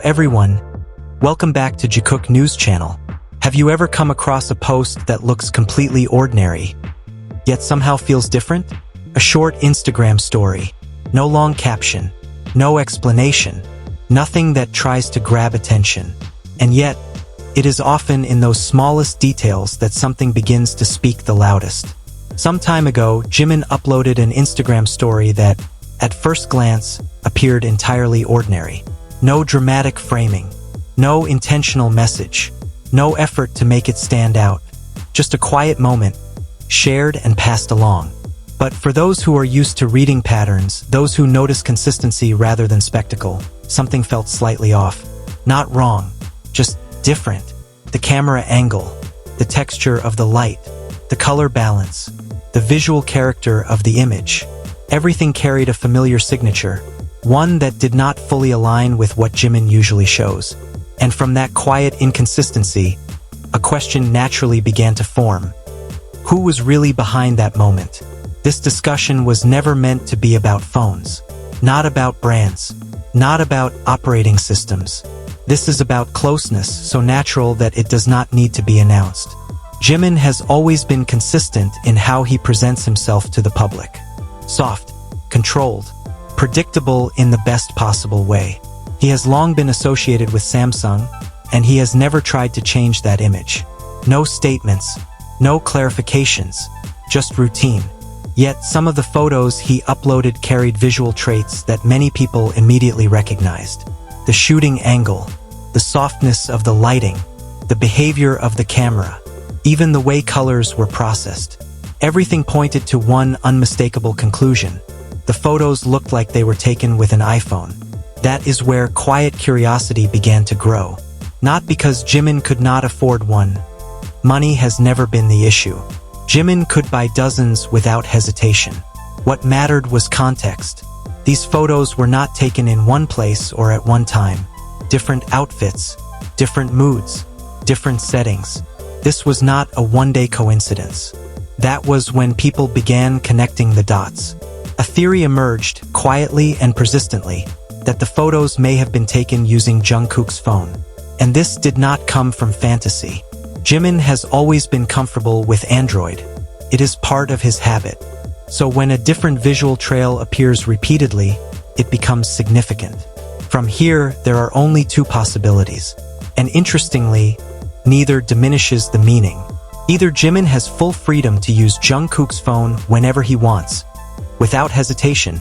everyone, welcome back to Jikook News Channel. Have you ever come across a post that looks completely ordinary, yet somehow feels different? A short Instagram story, no long caption, no explanation, nothing that tries to grab attention. And yet, it is often in those smallest details that something begins to speak the loudest. Some time ago, Jimin uploaded an Instagram story that, at first glance, appeared entirely ordinary. No dramatic framing, no intentional message, no effort to make it stand out. Just a quiet moment, shared and passed along. But for those who are used to reading patterns, those who notice consistency rather than spectacle, something felt slightly off. Not wrong, just different. The camera angle, the texture of the light, the color balance, the visual character of the image. Everything carried a familiar signature, one that did not fully align with what Jimin usually shows. And from that quiet inconsistency, a question naturally began to form. Who was really behind that moment? This discussion was never meant to be about phones, not about brands, not about operating systems. This is about closeness, so natural that it does not need to be announced. Jimin has always been consistent in how he presents himself to the public. Soft, controlled, predictable in the best possible way. He has long been associated with Samsung, and he has never tried to change that image. No statements, no clarifications, just routine. Yet some of the photos he uploaded carried visual traits that many people immediately recognized. The shooting angle, the softness of the lighting, the behavior of the camera, even the way colors were processed. Everything pointed to one unmistakable conclusion. The photos looked like they were taken with an iPhone. That is where quiet curiosity began to grow. Not because Jimin could not afford one. Money has never been the issue. Jimin could buy dozens without hesitation. What mattered was context. These photos were not taken in one place or at one time. Different outfits, different moods, different settings. This was not a one-day coincidence. That was when people began connecting the dots. A theory emerged, quietly and persistently, that the photos may have been taken using Jungkook's phone. And this did not come from fantasy. Jimin has always been comfortable with Android. It is part of his habit. So when a different visual trail appears repeatedly, it becomes significant. From here, there are only two possibilities. And interestingly, neither diminishes the meaning. Either Jimin has full freedom to use Jungkook's phone whenever he wants, without hesitation,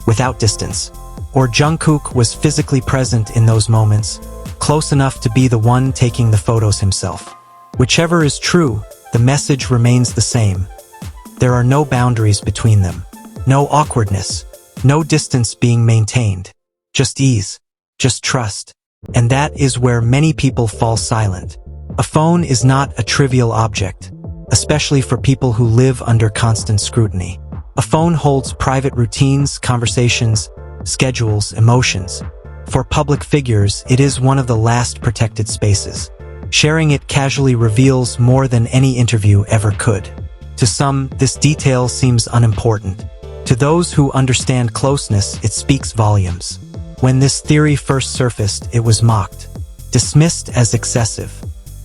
without distance, or Jungkook was physically present in those moments, close enough to be the one taking the photos himself. Whichever is true, the message remains the same. There are no boundaries between them, no awkwardness, no distance being maintained, just ease, just trust. And that is where many people fall silent. A phone is not a trivial object, especially for people who live under constant scrutiny. A phone holds private routines, conversations, schedules, emotions. For public figures, it is one of the last protected spaces. Sharing it casually reveals more than any interview ever could. To some, this detail seems unimportant. To those who understand closeness, it speaks volumes. When this theory first surfaced, it was mocked, dismissed as excessive,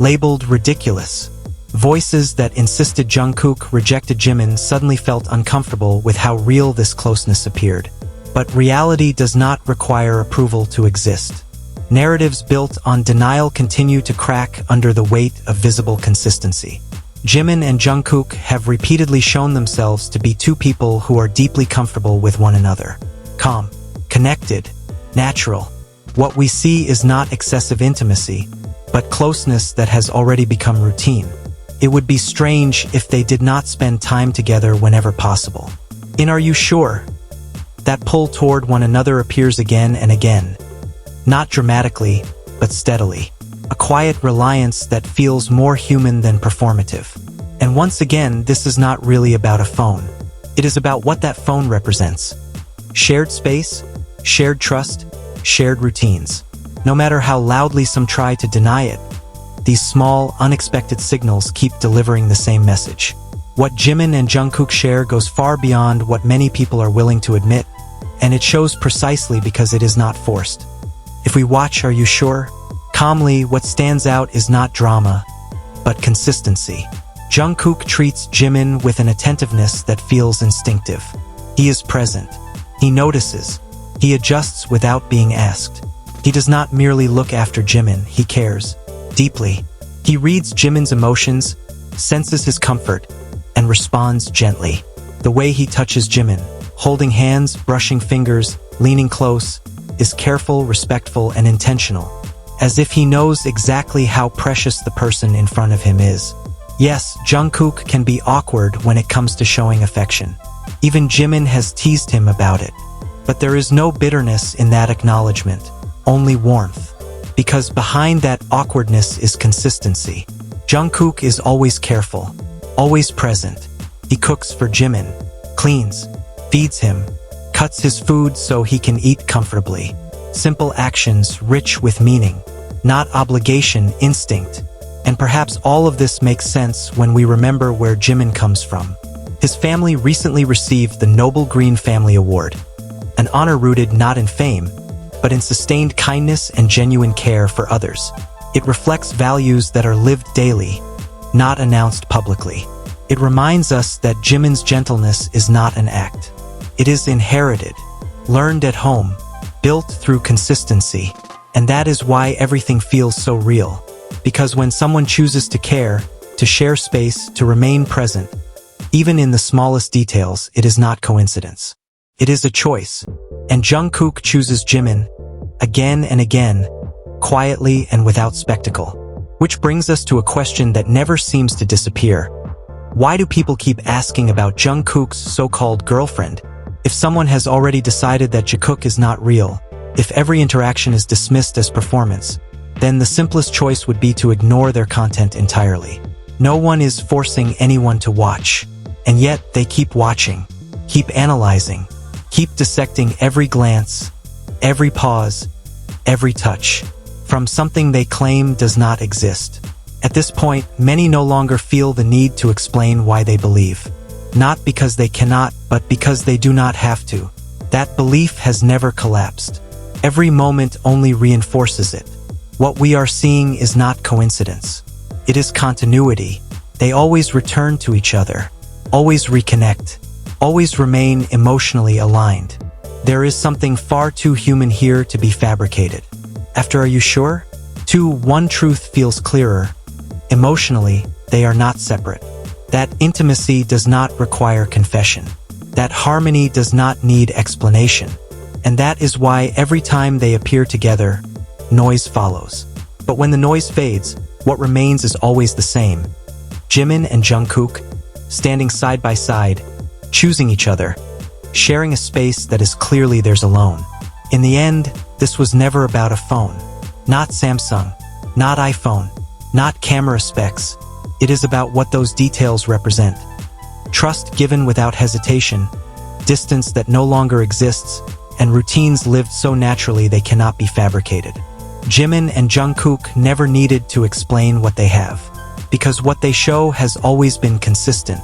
labeled ridiculous. Voices that insisted Jungkook rejected Jimin suddenly felt uncomfortable with how real this closeness appeared. But reality does not require approval to exist. Narratives built on denial continue to crack under the weight of visible consistency. Jimin and Jungkook have repeatedly shown themselves to be two people who are deeply comfortable with one another. Calm, connected, natural. What we see is not excessive intimacy, but closeness that has already become routine. It would be strange if they did not spend time together whenever possible. In Are You Sure? That pull toward one another appears again and again. Not dramatically, but steadily. A quiet reliance that feels more human than performative. And once again, this is not really about a phone. It is about what that phone represents. Shared space, shared trust, shared routines. No matter how loudly some try to deny it, these small, unexpected signals keep delivering the same message. What Jimin and Jungkook share goes far beyond what many people are willing to admit, and it shows precisely because it is not forced. If we watch Are You Sure? Calmly, what stands out is not drama, but consistency. Jungkook treats Jimin with an attentiveness that feels instinctive. He is present. He notices. He adjusts without being asked. He does not merely look after Jimin, he cares deeply. He reads Jimin's emotions, senses his comfort, and responds gently. The way he touches Jimin, holding hands, brushing fingers, leaning close, is careful, respectful, and intentional, as if he knows exactly how precious the person in front of him is. Yes, Jungkook can be awkward when it comes to showing affection. Even Jimin has teased him about it. But there is no bitterness in that acknowledgement, only warmth. Because behind that awkwardness is consistency. Jungkook is always careful, always present. He cooks for Jimin, cleans, feeds him, cuts his food so he can eat comfortably. Simple actions rich with meaning, not obligation, instinct. And perhaps all of this makes sense when we remember where Jimin comes from. His family recently received the Noble Green Family Award, an honor rooted not in fame, but in sustained kindness and genuine care for others. It reflects values that are lived daily, not announced publicly. It reminds us that Jimin's gentleness is not an act. It is inherited, learned at home, built through consistency, and that is why everything feels so real. Because when someone chooses to care, to share space, to remain present, even in the smallest details, it is not coincidence. It is a choice. And Jungkook chooses Jimin, again and again, quietly and without spectacle. Which brings us to a question that never seems to disappear. Why do people keep asking about Jungkook's so-called girlfriend? If someone has already decided that Jikook is not real, if every interaction is dismissed as performance, then the simplest choice would be to ignore their content entirely. No one is forcing anyone to watch, and yet they keep watching, keep analyzing, keep dissecting every glance, every pause, every touch, from something they claim does not exist. At this point, many no longer feel the need to explain why they believe. Not because they cannot, but because they do not have to. That belief has never collapsed. Every moment only reinforces it. What we are seeing is not coincidence. It is continuity. They always return to each other, always reconnect, always remain emotionally aligned. There is something far too human here to be fabricated. After Are You Sure? One truth feels clearer. Emotionally, they are not separate. That intimacy does not require confession. That harmony does not need explanation. And that is why every time they appear together, noise follows. But when the noise fades, what remains is always the same. Jimin and Jungkook, standing side by side, choosing each other, sharing a space that is clearly theirs alone. In the end, this was never about a phone. Not Samsung, not iPhone, not camera specs. It is about what those details represent. Trust given without hesitation, distance that no longer exists, and routines lived so naturally they cannot be fabricated. Jimin and Jungkook never needed to explain what they have, because what they show has always been consistent,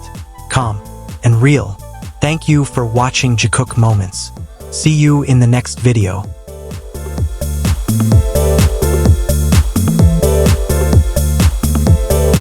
calm, and real. Thank you for watching Jikook Moments. See you in the next video.